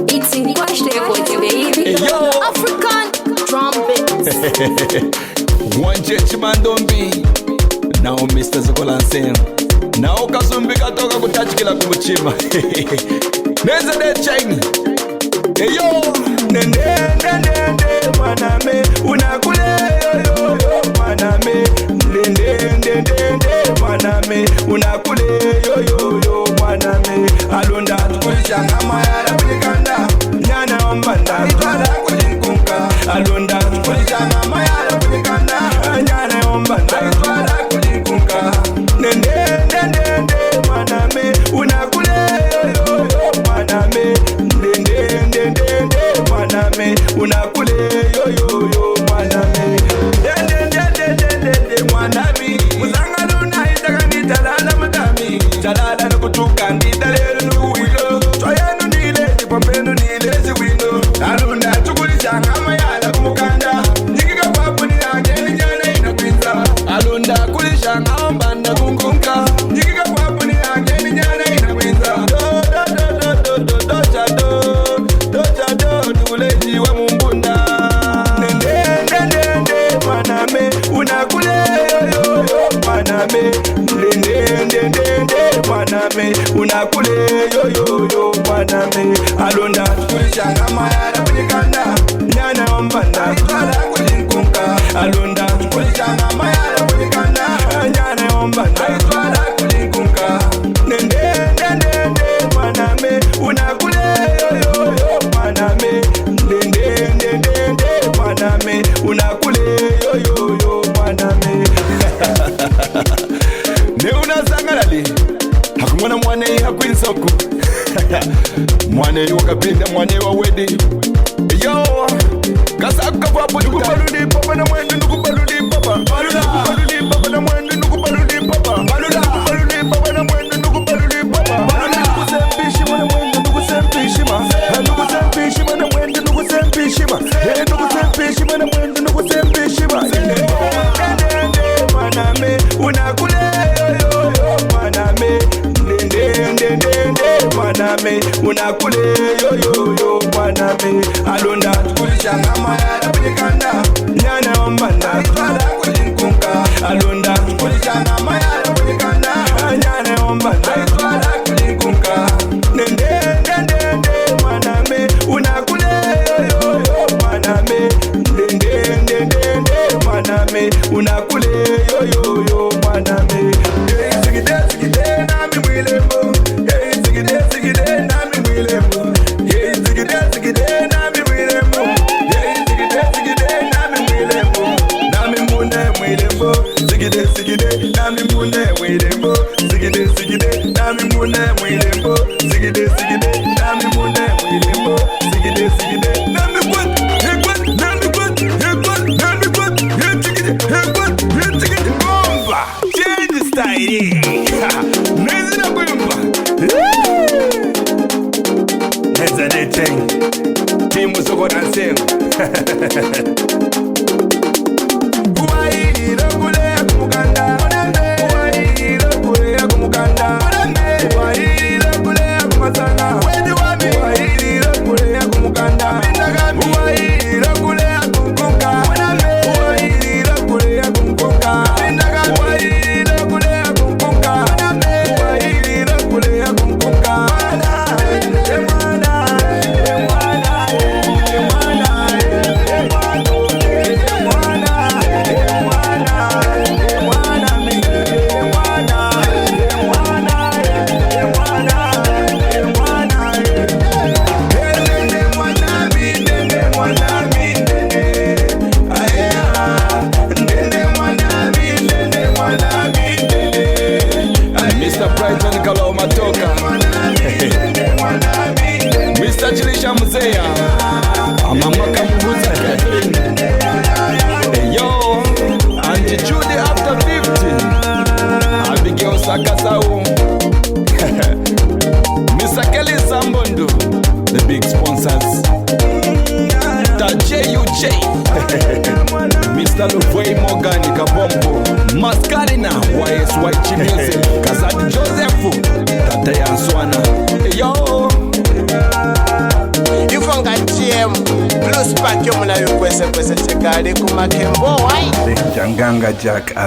It's in question for you, baby. Hey, yo. African trumpets. One church man don't be. Now Mr. Zokola saying. Now kasumbi katoka kutachikila kumuchima. Neza de chaini. Hey yo. Nende maname unakule yo maname. Nende maname unakule yo maname. Alunda tukulisha ngama ya rapikanda. Nyana ombanda itwala kujikunka. Alunda tukulisha ngama ya rapikanda. Nyana ombanda itwala kujikunka. Nende maname unakule yo maname. Nende maname unakule yo maname. Nende maname uzangalo na itakanita lala madami. Jalala na kutuka ndidalelu nuwilo. Toyenu nile nipompenu nile ziwino. Alunda tukulisha ngama yala kumukanda. Nyikika papu ni ageni jane inakwinza. Alunda kulisha ngamba na kungunka. Nyikika papu ni ageni jane inakwinza. Do tukuleji wa mumbunda. Nende maname unakule yo maname. Nende maname unakule yo maname. Alunda tukulisha ngama yala kunikanda. Nyana ombanda itwala kujikunka. Alunda tukulisha ngama yala kunikanda. Nyana ombanda itwala kujikunka. Nende maname unakule yo maname. Nende maname unakule yo maname. Ne unazangalali hakumwana mwane hakwinsoku. Mwane wakapinda mwane wa wedi. Yo kasaka papo nukubaludi papa na mwendo nukubaludi papa. Nukubaludi papa na mwendo nukubaludi papa. Nukubaludi papa na mwendo nukubaludi papa. Nukusempishi mwana mwendo nukusempishi ma. Nukusempishi mwana mwendo nukusempishi ma. Nukusempishi mwana mwendo nukusempishi ma. Maname unakule yo maname. Nende maname unakule yo maname. Alunda tukulisha ngama ya rapikanda. Nyana ombanda itwala kujikunka. Alunda tukulisha ngama ya rapikanda. Nyana ombanda itwala kujikunka. Nende maname unakule yo maname. Nende maname unakule yo maname. Sigide nami mwilembo. Sigide nami mwilembo. Sigide nami mwilembo. Sigide nami mwilembo. Nami mune mwilembo. Sigide nami mune mwilembo. Sigide nami mune mwilembo. Sigide nami mune mwilembo. Sigide nami kwat. Nami kwat. Bomba. Change style. Nezi na kuimba. Neza de change. Timu soko dancing. Uwaili lokule kumukanda. Uwaili lokule kumukanda. Uwaili lokule kumasana. Uwaili lokule kumukanda. Uwaili lokule kumkunga. Uwaili lokule kumkunga. Uwaili lokule kumkunga. Uwaili lokule kumkunga. Mr. Brighton Kalo Matoka. Mr. Chilisha Mzeya. Amamaka Mbuza Catherine. Hey yo, Auntie Judy after 50. Abigail Sakasau. Mr. Kelly Sambondo. The big sponsors. J.U.J. Mr. Luvwei Morgan Kabombo Mascarina YSYG Music Kazadi Joseph Tata Yanswana. Yo GM Blue Spark yo mulayo kwese chekali kumakembo wai Janganga Jack